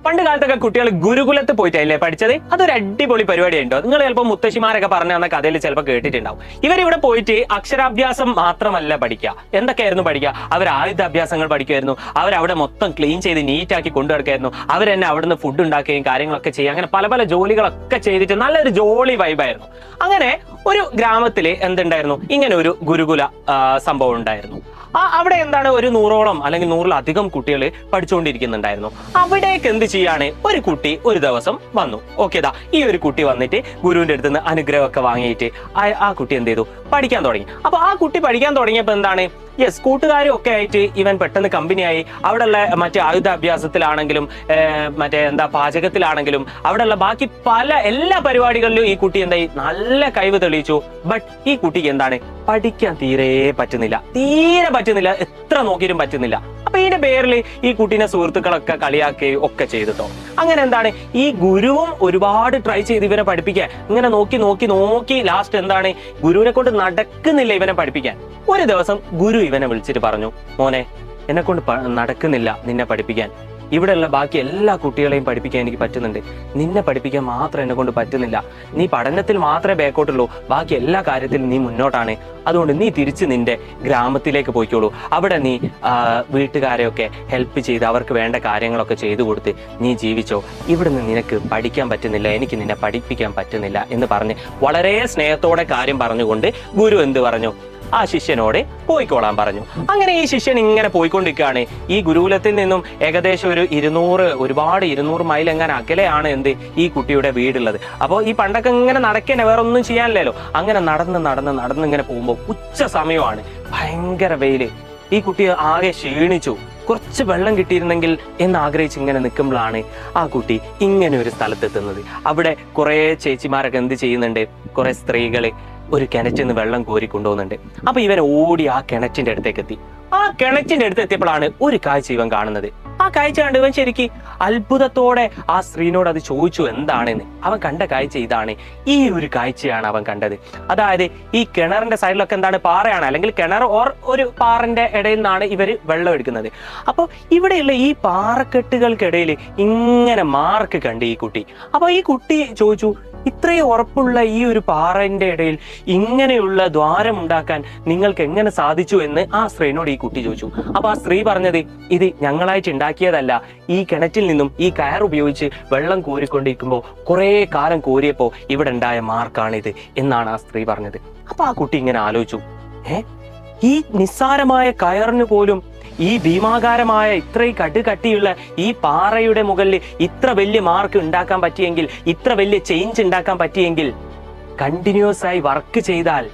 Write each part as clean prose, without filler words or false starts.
പണ്ട് കാലത്തൊക്കെ കുട്ടികൾ ഗുരുകുലത്ത് പോയിട്ടല്ലേ പഠിച്ചത്? അതൊരു അടിപൊളി പരിപാടിയുണ്ടോ? നിങ്ങൾ ചിലപ്പോൾ മുത്തശ്ശിമാരൊക്കെ പറഞ്ഞു തന്ന കഥയിൽ ചിലപ്പോൾ കേട്ടിട്ടുണ്ടാവും. ഇവരിവിടെ പോയിട്ട് അക്ഷരാഭ്യാസം മാത്രമല്ല പഠിക്കുക. എന്തൊക്കെയായിരുന്നു പഠിക്കുക? അവർ ആയുധാഭ്യാസങ്ങൾ പഠിക്കുമായിരുന്നു. അവരവിടെ മൊത്തം ക്ലീൻ ചെയ്ത് നീറ്റാക്കി കൊണ്ടുനടക്കായിരുന്നു. അവർ തന്നെ അവിടുന്ന് ഫുഡ് ഉണ്ടാക്കുകയും കാര്യങ്ങളൊക്കെ ചെയ്യുക, അങ്ങനെ പല പല ജോലികളൊക്കെ ചെയ്തിട്ട് നല്ലൊരു ജോളി വൈബായിരുന്നു. അങ്ങനെ ഒരു ഗ്രാമത്തില് എന്തുണ്ടായിരുന്നു? ഇങ്ങനെ ഒരു ഗുരുകുല സംഭവം ഉണ്ടായിരുന്നു. അവിടെ എന്താണ്, ഒരു 100ഓളം അല്ലെങ്കിൽ 100ലധികം കുട്ടികൾ പഠിച്ചുകൊണ്ടിരിക്കുന്നുണ്ടായിരുന്നു. അവിടേക്ക് എന്ത് ചെയ്യാണ്, ഒരു കുട്ടി ഒരു ദിവസം വന്നു. ഓക്കേതാ, ഈ ഒരു കുട്ടി വന്നിട്ട് ഗുരുവിന്റെ അടുത്ത് നിന്ന് അനുഗ്രഹമൊക്കെ വാങ്ങിയിട്ട് ആ കുട്ടി എന്ത് ചെയ്തു, പഠിക്കാൻ തുടങ്ങി. അപ്പൊ ആ കുട്ടി പഠിക്കാൻ തുടങ്ങിയപ്പോ എന്താണ്, യെസ്, കൂട്ടുകാരും ഒക്കെ ആയിട്ട് ഇവൻ പെട്ടെന്ന് കമ്പനിയായി. അവിടെയുള്ള മറ്റേ ആയുധാഭ്യാസത്തിലാണെങ്കിലും മറ്റേ പാചകത്തിലാണെങ്കിലും അവിടെയുള്ള ബാക്കി എല്ലാ പരിപാടികളിലും ഈ കുട്ടി എന്തായി, നല്ല കഴിവ് തെളിയിച്ചു. ബട്ട് ഈ കുട്ടിക്ക് എന്താണ്, പഠിക്കാൻ തീരെ പറ്റുന്നില്ല. എത്ര നോക്കിയിട്ടും പറ്റുന്നില്ല. അപ്പൊ ഇതിന്റെ പേരിൽ ഈ കുട്ടീനെ സുഹൃത്തുക്കളൊക്കെ കളിയാക്കുകയും ഒക്കെ ചെയ്തിട്ടോ. അങ്ങനെ എന്താണ്, ഈ ഗുരുവും ഒരുപാട് ട്രൈ ചെയ്ത് ഇവനെ പഠിപ്പിക്കാൻ. ഇങ്ങനെ നോക്കി ലാസ്റ്റ് എന്താണ്, ഗുരുവിനെ കൊണ്ട് നടക്കുന്നില്ല ഇവനെ പഠിപ്പിക്കാൻ. ഒരു ദിവസം ഗുരു ഇവനെ വിളിച്ചിട്ട് പറഞ്ഞു, മോനെ, എന്നെ കൊണ്ട് നടക്കുന്നില്ല നിന്നെ പഠിപ്പിക്കാൻ. ഇവിടെയുള്ള ബാക്കി എല്ലാ കുട്ടികളെയും പഠിപ്പിക്കാൻ എനിക്ക് പറ്റുന്നുണ്ട്, നിന്നെ പഠിപ്പിക്കാൻ മാത്രം എന്നെ കൊണ്ട് പറ്റുന്നില്ല. നീ പഠനത്തിൽ മാത്രമേ ബാക്കോട്ടുള്ളൂ, ബാക്കി എല്ലാ കാര്യത്തിലും നീ മുന്നോട്ടാണ്. അതുകൊണ്ട് നീ തിരിച്ച് നിന്റെ ഗ്രാമത്തിലേക്ക് പോയിക്കോളൂ. അവിടെ നീ വീട്ടുകാരെയൊക്കെ ഹെൽപ്പ് ചെയ്ത് അവർക്ക് വേണ്ട കാര്യങ്ങളൊക്കെ ചെയ്തു കൊടുത്ത് നീ ജീവിച്ചോ. ഇവിടുന്ന് നിനക്ക് പഠിക്കാൻ പറ്റുന്നില്ല, എനിക്ക് നിന്നെ പഠിപ്പിക്കാൻ പറ്റുന്നില്ല എന്ന് പറഞ്ഞ് വളരെ സ്നേഹത്തോടെ കാര്യം പറഞ്ഞുകൊണ്ട് ഗുരു എന്ത് പറഞ്ഞു, ആ ശിഷ്യനോട് പോയിക്കോളാൻ പറഞ്ഞു. അങ്ങനെ ഈ ശിഷ്യൻ ഇങ്ങനെ പോയിക്കൊണ്ടിരിക്കുകയാണ്. ഈ ഗുരുകുലത്തിൽ നിന്നും ഏകദേശം ഒരു 200 മൈൽ എങ്ങനെ അകലെയാണ് ഈ കുട്ടിയുടെ വീടുള്ളത്. അപ്പോൾ ഈ പണ്ടൊക്കെ ഇങ്ങനെ നടക്കണേ, വേറെ ഒന്നും ചെയ്യാനില്ലല്ലോ. അങ്ങനെ നടന്ന് ഇങ്ങനെ പോകുമ്പോൾ ഉച്ച സമയമാണ്, ഭയങ്കര വെയില്. ഈ കുട്ടി ആകെ ക്ഷീണിച്ചു. കുറച്ച് വെള്ളം കിട്ടിയിരുന്നെങ്കിൽ എന്ന് ആഗ്രഹിച്ച് ഇങ്ങനെ നിൽക്കുമ്പോഴാണ് ആ കുട്ടി ഇങ്ങനെ ഒരു സ്ഥലത്തെത്തുന്നത്. അവിടെ കുറെ ചേച്ചിമാരൊക്കെ എന്ത് ചെയ്യുന്നുണ്ട്, കുറെ സ്ത്രീകള് ഒരു കിണറ്റിൽ നിന്ന് വെള്ളം കോരി കൊണ്ടുപോകുന്നുണ്ട്. അപ്പൊ ഇവൻ ഓടി ആ കിണറ്റിന്റെ അടുത്തേക്ക് എത്തി. ആ കിണറ്റിന്റെ അടുത്ത് എത്തിയപ്പോഴാണ് ഒരു കാഴ്ച ഇവൻ കാണുന്നത്. ആ കാഴ്ച കണ്ട് ഇവൻ ശരിക്കും അത്ഭുതത്തോടെ ആ സ്ത്രീനോട് അത് ചോദിച്ചു എന്താണെന്ന്. അവൻ കണ്ട കാഴ്ച ഇതാണ്. ഈ ഒരു കാഴ്ചയാണ് അവൻ കണ്ടത്. അതായത് ഈ കിണറിന്റെ സൈഡിലൊക്കെ എന്താണ്, പാറയാണ്, അല്ലെങ്കിൽ കിണർ ഓർ ഒരു പാറന്റെ ഇടയിൽ നിന്നാണ് ഇവര് വെള്ളം എടുക്കുന്നത്. അപ്പൊ ഇവിടെയുള്ള ഈ പാറക്കെട്ടുകൾക്കിടയിൽ ഇങ്ങനെ മാർക്ക് കണ്ട് ഈ കുട്ടി. അപ്പൊ ഈ കുട്ടി ചോദിച്ചു, ഇത്രയും ഉറപ്പുള്ള ഈ ഒരു പാറന്റെ ഇടയിൽ ഇങ്ങനെയുള്ള ദ്വാരം ഉണ്ടാക്കാൻ നിങ്ങൾക്ക് എങ്ങനെ സാധിച്ചു എന്ന് ആ സ്ത്രീനോട് ഈ കുട്ടി ചോദിച്ചു. അപ്പൊ ആ സ്ത്രീ പറഞ്ഞത്, ഇത് ഞങ്ങളായിട്ട് ഉണ്ടാക്കിയതല്ല, ഈ കിണറ്റിൽ നിന്നും ഈ കയർ ഉപയോഗിച്ച് വെള്ളം കോരിക്കൊണ്ടിരിക്കുമ്പോൾ കുറെ കാലം കോരിയപ്പോ ഇവിടെ ഉണ്ടായ മാർക്കാണിത് എന്നാണ് ആ സ്ത്രീ പറഞ്ഞത്. അപ്പൊ ആ കുട്ടി ഇങ്ങനെ ആലോചിച്ചു, ഈ നിസ്സാരമായ കയറിന് പോലും ഈ ഭീമാകാരമായ ഇത്രയും കട്ടിയുള്ള ഈ പാറയുടെ മുകളിൽ ഇത്ര വലിയ മാർക്ക് ഉണ്ടാക്കാൻ പറ്റിയെങ്കിൽ, ഇത്ര വലിയ ചേഞ്ച് ഉണ്ടാക്കാൻ പറ്റിയെങ്കിൽ, കണ്ടിന്യൂസ് ആയി വർക്ക് ചെയ്താൽ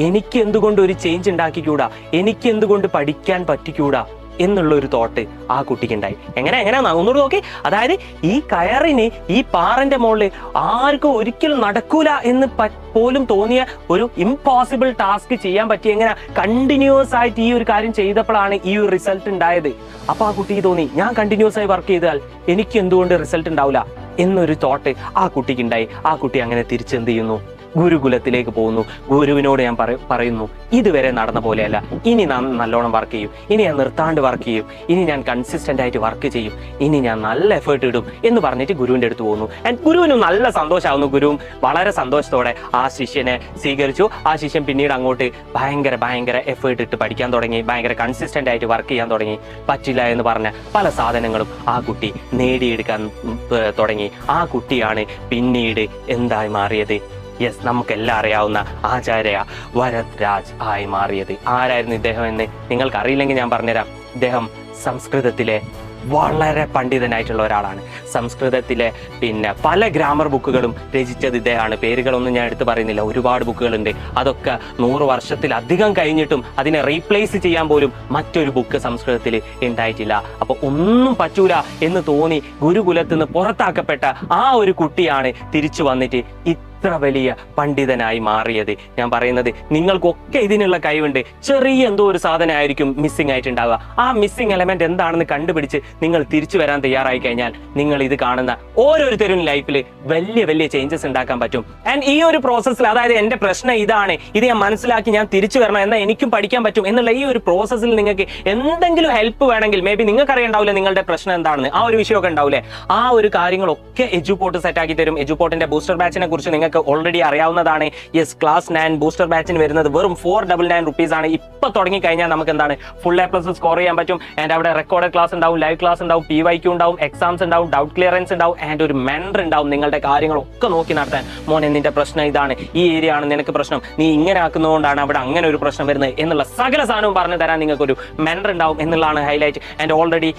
എനിക്ക് എന്തുകൊണ്ട് ഒരു ചേഞ്ച് ഉണ്ടാക്കിക്കൂടാ, എനിക്ക് എന്തുകൊണ്ട് പഠിക്കാൻ പറ്റിക്കൂടാ എന്നുള്ള ഒരു തോട്ട് ആ കുട്ടിക്ക് ഉണ്ടായി. എങ്ങനെയാ ഒന്നുകൂടി നോക്കി. അതായത് ഈ കയറിന് ഈ പാറന്റെ മുകളിൽ ആർക്കും ഒരിക്കലും നടക്കൂല എന്ന് പോലും തോന്നിയ ഒരു ഇംപോസിബിൾ ടാസ്ക് ചെയ്യാൻ പറ്റി. എങ്ങനെ കണ്ടിന്യൂസ് ആയിട്ട് ഈ ഒരു കാര്യം ചെയ്തപ്പോഴാണ് ഈ ഒരു റിസൾട്ട് ഉണ്ടായത്. അപ്പൊ ആ കുട്ടിക്ക് തോന്നി, ഞാൻ കണ്ടിന്യൂസ് ആയി വർക്ക് ചെയ്താൽ എനിക്ക് എന്തുകൊണ്ട് റിസൾട്ട് ഉണ്ടാവില്ല എന്നൊരു തോട്ട് ആ കുട്ടിക്ക് ഉണ്ടായി. ആ കുട്ടി അങ്ങനെ തിരിച്ചെന്ത് ചെയ്യുന്നു, ഗുരുകുലത്തിലേക്ക് പോകുന്നു. ഗുരുവിനോട് ഞാൻ പറയുന്നു, ഇതുവരെ നടന്ന പോലെയല്ല, ഇനി ഞാൻ നല്ലോണം വർക്ക് ചെയ്യും, ഇനി ഞാൻ നിർത്താണ്ട് വർക്ക് ചെയ്യും, ഇനി ഞാൻ കൺസിസ്റ്റന്റ് ആയിട്ട് വർക്ക് ചെയ്യും, ഇനി ഞാൻ നല്ല എഫേർട്ട് ഇടും എന്ന് പറഞ്ഞിട്ട് ഗുരുവിന്റെ അടുത്ത് പോകുന്നു. ആൻഡ് ഗുരുവിനും നല്ല സന്തോഷമാവുന്നു. ഗുരുവും വളരെ സന്തോഷത്തോടെ ആ ശിഷ്യനെ സ്വീകരിച്ചു. ആ ശിഷ്യൻ പിന്നീട് അങ്ങോട്ട് ഭയങ്കര എഫേർട്ട് ഇട്ട് പഠിക്കാൻ തുടങ്ങി, ഭയങ്കര കൺസിസ്റ്റന്റ് ആയിട്ട് വർക്ക് ചെയ്യാൻ തുടങ്ങി. പറ്റില്ല എന്ന് പറഞ്ഞ പല സാധനങ്ങളും ആ കുട്ടി നേടിയെടുക്കാൻ തുടങ്ങി. ആ കുട്ടിയാണ് പിന്നീട് എന്തായി മാറിയത്, യെസ്, നമുക്കെല്ലാം അറിയാവുന്ന ആചാര്യ വരദ് രാജ് ആയി മാറിയത്. ആരായിരുന്നു ഇദ്ദേഹം എന്ന് നിങ്ങൾക്ക് അറിയില്ലെങ്കിൽ ഞാൻ പറഞ്ഞുതരാം. ഇദ്ദേഹം സംസ്കൃതത്തിലെ വളരെ പണ്ഡിതനായിട്ടുള്ള ഒരാളാണ്. സംസ്കൃതത്തിലെ പല ഗ്രാമർ ബുക്കുകളും രചിച്ചത് ഇദ്ദേഹമാണ്. പേരുകളൊന്നും ഞാൻ എടുത്തു പറയുന്നില്ല, ഒരുപാട് ബുക്കുകളുണ്ട്. അതൊക്കെ 100 വർഷത്തിലധികം കഴിഞ്ഞിട്ടും അതിനെ റീപ്ലേസ് ചെയ്യാൻ പോലും മറ്റൊരു ബുക്ക് സംസ്കൃതത്തിൽ ഉണ്ടായിട്ടില്ല. അപ്പൊ ഒന്നും പറ്റൂല എന്ന് തോന്നി ഗുരുകുലത്തിൽ നിന്ന് പുറത്താക്കപ്പെട്ട ആ ഒരു കുട്ടിയാണ് തിരിച്ചു വന്നിട്ട് ഇത്ര വലിയ പണ്ഡിതനായി മാറിയത്? ഞാൻ പറയുന്നത് നിങ്ങൾക്കൊക്കെ ഇതിനുള്ള കഴിവുണ്ട്. ചെറിയ എന്തോ ഒരു സാധനമായിരിക്കും മിസ്സിംഗ് ആയിട്ടുണ്ടാവുക. ആ മിസ്സിംഗ് എലമെന്റ് എന്താണെന്ന് കണ്ടുപിടിച്ച് നിങ്ങൾ തിരിച്ചു വരാൻ തയ്യാറായി കഴിഞ്ഞാൽ നിങ്ങൾ ഇത് കാണുന്ന ഓരോരുത്തരും ലൈഫിൽ വലിയ വലിയ ചേഞ്ചസ് ഉണ്ടാക്കാൻ പറ്റും. ആൻഡ് ഈ ഒരു പ്രോസസ്സിൽ, അതായത് എന്റെ പ്രശ്നം ഇതാണ്, ഇത് ഞാൻ മനസ്സിലാക്കി ഞാൻ തിരിച്ചു വരണം, എന്നാൽ എനിക്കും പഠിക്കാൻ പറ്റും എന്നുള്ള ഈ ഒരു പ്രോസസ്സിൽ നിങ്ങൾക്ക് എന്തെങ്കിലും ഹെൽപ്പ് വേണമെങ്കിൽ, മേ ബി നിങ്ങൾക്ക് അറിയണ്ടാവില്ല നിങ്ങളുടെ പ്രശ്നം എന്താണെന്ന്, ആ ഒരു വിഷയമൊക്കെ ഉണ്ടാവില്ലേ, ആ ഒരു കാര്യങ്ങളൊക്കെ എജുപോർട്ട് സെറ്റ് ആക്കി തരും. എജുപോർട്ടിന്റെ ബൂസ്റ്റർ ബാച്ചിനെ കുറിച്ച് നിങ്ങൾക്ക് ഓൾറെഡി അറിയാവുന്നതാണ്. യെസ്, ക്ലാസ് 9 ബൂസ്റ്റർ ബാച്ചിന് വരുന്നത് വെറും 499 rupees ആണ്. ഇപ്പൊ തുടങ്ങി കഴിഞ്ഞാൽ നമുക്ക് എന്താണ് ഫുൾ A+ സ്കോർ ചെയ്യാൻ പറ്റും. ആൻഡ് അവിടെ റെക്കോർഡഡ് ക്ലാസ് ഉണ്ടാവും, ലൈവ് ക്ലാസ് ഉണ്ടാവും, PYQ ഉണ്ടാവും, എക്സാംസ് ഉണ്ടാവും, ഡൗട്ട് ക്ലിയറൻസ് ഉണ്ടാവും, ആൻഡ് ഒരു മെന്റർ ഉണ്ടാവും നിങ്ങളുടെ കാര്യങ്ങളൊക്കെ നോക്കി നടത്താൻ. മോനെ നിന്റെ പ്രശ്നം ഇതാണ്, ഈ ഏരിയ ആണ് നിനക്ക് പ്രശ്നം, നീ ഇങ്ങനെ ആക്കുന്നതുകൊണ്ടാണ് അവിടെ അങ്ങനെ ഒരു പ്രശ്നം വരുന്നത് എന്നുള്ള സകല സാധനവും പറഞ്ഞു തരാൻ നിങ്ങൾക്ക് ഒരു മെന്റർ ഉണ്ടാവും എന്നുള്ളതാണ് highlight. And already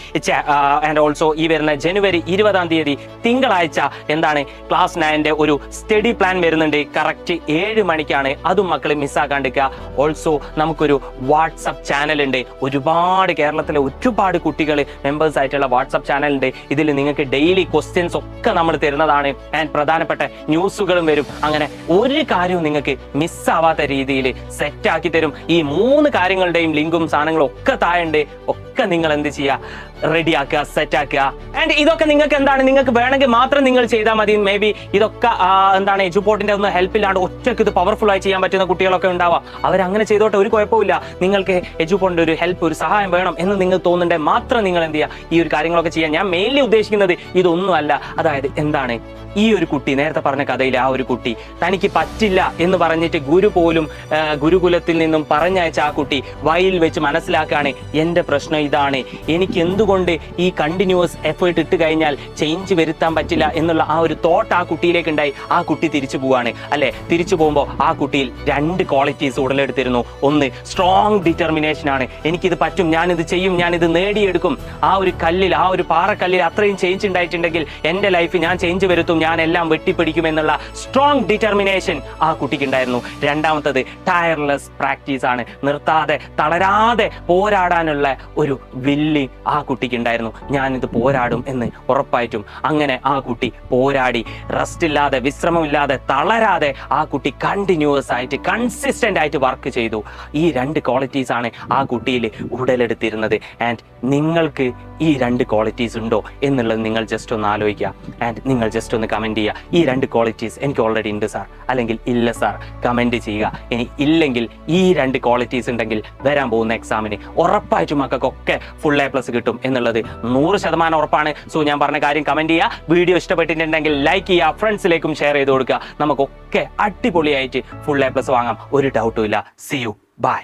and also ഈ വരുന്ന ജനുവരി 20 തിങ്കളാഴ്ച എന്താണ് ക്ലാസ് 9 ഒരു സ്റ്റഡി പ്ലാൻ വരുന്നുണ്ട്. കറക്റ്റ് 7 മണിക്കാണ്. അതും മക്കൾ മിസ്സാക്കാണ്ടിരിക്കുക. ഓൾസോ നമുക്കൊരു വാട്സപ്പ് ചാനൽ ഉണ്ട്. ഒരുപാട് കേരളത്തിലെ ഒരുപാട് കുട്ടികൾ മെമ്പേഴ്സ് ആയിട്ടുള്ള വാട്സപ്പ് ചാനൽ ഉണ്ട്. ഇതിൽ നിങ്ങൾക്ക് ഡെയിലി ക്വസ്റ്റ്യൻസ് ഒക്കെ നമ്മൾ തരുന്നതാണ്. ആൻഡ് പ്രധാനപ്പെട്ട ന്യൂസുകളും വരും. അങ്ങനെ ഒരു കാര്യവും നിങ്ങൾക്ക് മിസ്സാവാത്ത രീതിയിൽ സെറ്റ് ആക്കി തരും. ഈ 3 കാര്യങ്ങളുടെയും ലിങ്കും സാധനങ്ങളും ഒക്കെ താഴെയുണ്ട്. ഒക്കെ നിങ്ങൾ എന്ത് ചെയ്യുക, റെഡി ആക്കുക, സെറ്റ് ആക്കുക. ആൻഡ് ഇതൊക്കെ നിങ്ങൾക്ക് എന്താണ്, നിങ്ങൾക്ക് വേണമെങ്കിൽ മാത്രം നിങ്ങൾ ചെയ്താൽ മതി. മേ ബി ഇതൊക്കെ എന്താണ് എജുപോർട്ടിന്റെ ഒന്നും ഹെൽപ്പ് ഇല്ലാണ്ട് ഒറ്റയ്ക്ക് ഇത് പവർഫുൾ ആയി ചെയ്യാൻ പറ്റുന്ന കുട്ടികളൊക്കെ ഉണ്ടാവാം. അവരങ്ങനെ ചെയ്തോട്ടെ, ഒരു കുഴപ്പമില്ല. നിങ്ങൾക്ക് എജുപോർട്ടിന്റെ ഒരു ഹെൽപ്പ്, ഒരു സഹായം വേണം എന്ന് നിങ്ങൾ തോന്നുന്നുണ്ടെങ്കിൽ മാത്രം നിങ്ങൾ എന്ത് ചെയ്യുക, ഈ ഒരു കാര്യങ്ങളൊക്കെ ചെയ്യാൻ. ഞാൻ മെയിൻലി ഉദ്ദേശിക്കുന്നത് ഇതൊന്നും അല്ല. അതായത് എന്താണ്, ഈ ഒരു കുട്ടി, നേരത്തെ പറഞ്ഞ കഥയിലെ ആ ഒരു കുട്ടി, തനിക്ക് പറ്റില്ല എന്ന് പറഞ്ഞിട്ട് ഗുരുകുലത്തിൽ നിന്നും പറഞ്ഞയച്ച ആ കുട്ടി വഴിയിൽ വെച്ച് മനസ്സിലാക്കുകയാണ്, എന്റെ പ്രശ്നം ഇതാണ്, എനിക്ക് എന്തുകൊണ്ട് ഈ കണ്ടിന്യൂസ് എഫേർട്ട് ഇട്ട് കഴിഞ്ഞാൽ ചേഞ്ച് വരുത്താൻ പറ്റില്ല എന്നുള്ള ആ ഒരു തോട്ട് ആ കുട്ടിയിലേക്ക് ഉണ്ടായി. ആ കുട്ടി തിരിച്ചു പോവാണ് അല്ലെ. തിരിച്ചു പോകുമ്പോൾ ആ കുട്ടിയിൽ 2 ക്വാളിറ്റീസ് ഉടലെടുത്തിരുന്നു. ഒന്ന്, സ്ട്രോങ് ഡിറ്റർമിനേഷൻ ആണ്. എനിക്കിത് പറ്റും, ഞാനിത് ചെയ്യും, ഞാനിത് നേടിയെടുക്കും. ആ ഒരു കല്ലിൽ, ആ ഒരു പാറക്കല്ലിൽ അത്രയും ചേഞ്ച് ഉണ്ടായിട്ടുണ്ടെങ്കിൽ എന്റെ ലൈഫ് ഞാൻ ചേഞ്ച് വരുത്തും, ഞാൻ എല്ലാം വെട്ടിപ്പിടിക്കും എന്നുള്ള സ്ട്രോങ് ഡിറ്റർമിനേഷൻ ആ കുട്ടിക്ക് ഉണ്ടായിരുന്നു. രണ്ടാമത്തത് ടയർലെസ് പ്രാക്ടീസ് ആണ്. നിർത്താതെ തളരാതെ പോരാടാനുള്ള ഒരു വില്ല് ആ കുട്ടിക്ക് ഉണ്ടായിരുന്നു. ഞാനിത് പോരാടും എന്ന് ഉറപ്പായിട്ടും. അങ്ങനെ ആ കുട്ടി പോരാടി, റെസ്റ്റ് ഇല്ലാതെ, വിശ്രമമില്ലാതെ, തളരാതെ ആ കുട്ടി കണ്ടിന്യൂസ് ആയിട്ട്, കൺസിസ്റ്റന്റ് ആയിട്ട് വർക്ക് ചെയ്തു. ഈ 2 ക്വാളിറ്റീസ് ആണ് ആ കുട്ടിയിൽ ഉടലെടുത്തിരുന്നത്. ആൻഡ് നിങ്ങൾക്ക് ഈ 2 ക്വാളിറ്റീസ് ഉണ്ടോ എന്നുള്ളത് നിങ്ങൾ ജസ്റ്റ് ഒന്ന് ആലോചിക്കുക. ആൻഡ് നിങ്ങൾ ജസ്റ്റ് ഒന്ന് കമന്റ് ചെയ്യുക, ഈ 2 ക്വാളിറ്റീസ് എനിക്ക് ഓൾറെഡി ഉണ്ട് സാർ, അല്ലെങ്കിൽ ഇല്ല സാർ, കമന്റ് ചെയ്യുക. ഇനി ഇല്ലെങ്കിൽ ഈ 2 ക്വാളിറ്റീസ് ഉണ്ടെങ്കിൽ വരാൻ പോകുന്ന എക്സാമിന് ഉറപ്പായിട്ടും മക്കൾക്കൊക്കെ ഫുൾ A+ കിട്ടും എന്നുള്ളത് 100% ഉറപ്പാണ്. സോ ഞാൻ പറഞ്ഞ കാര്യം കമന്റ് ചെയ്യുക. വീഡിയോ ഇഷ്ടപ്പെട്ടിട്ടുണ്ടെങ്കിൽ ലൈക്ക് ചെയ്യുക, ഫ്രണ്ട്സിലേക്കും ഷെയർ ചെയ്ത് കൊടുക്കുക. നമുക്കൊക്കെ അടിപൊളിയായിട്ട് ഫുൾ A+ വാങ്ങാം, ഒരു ഡൗട്ടും ഇല്ല. See you, by.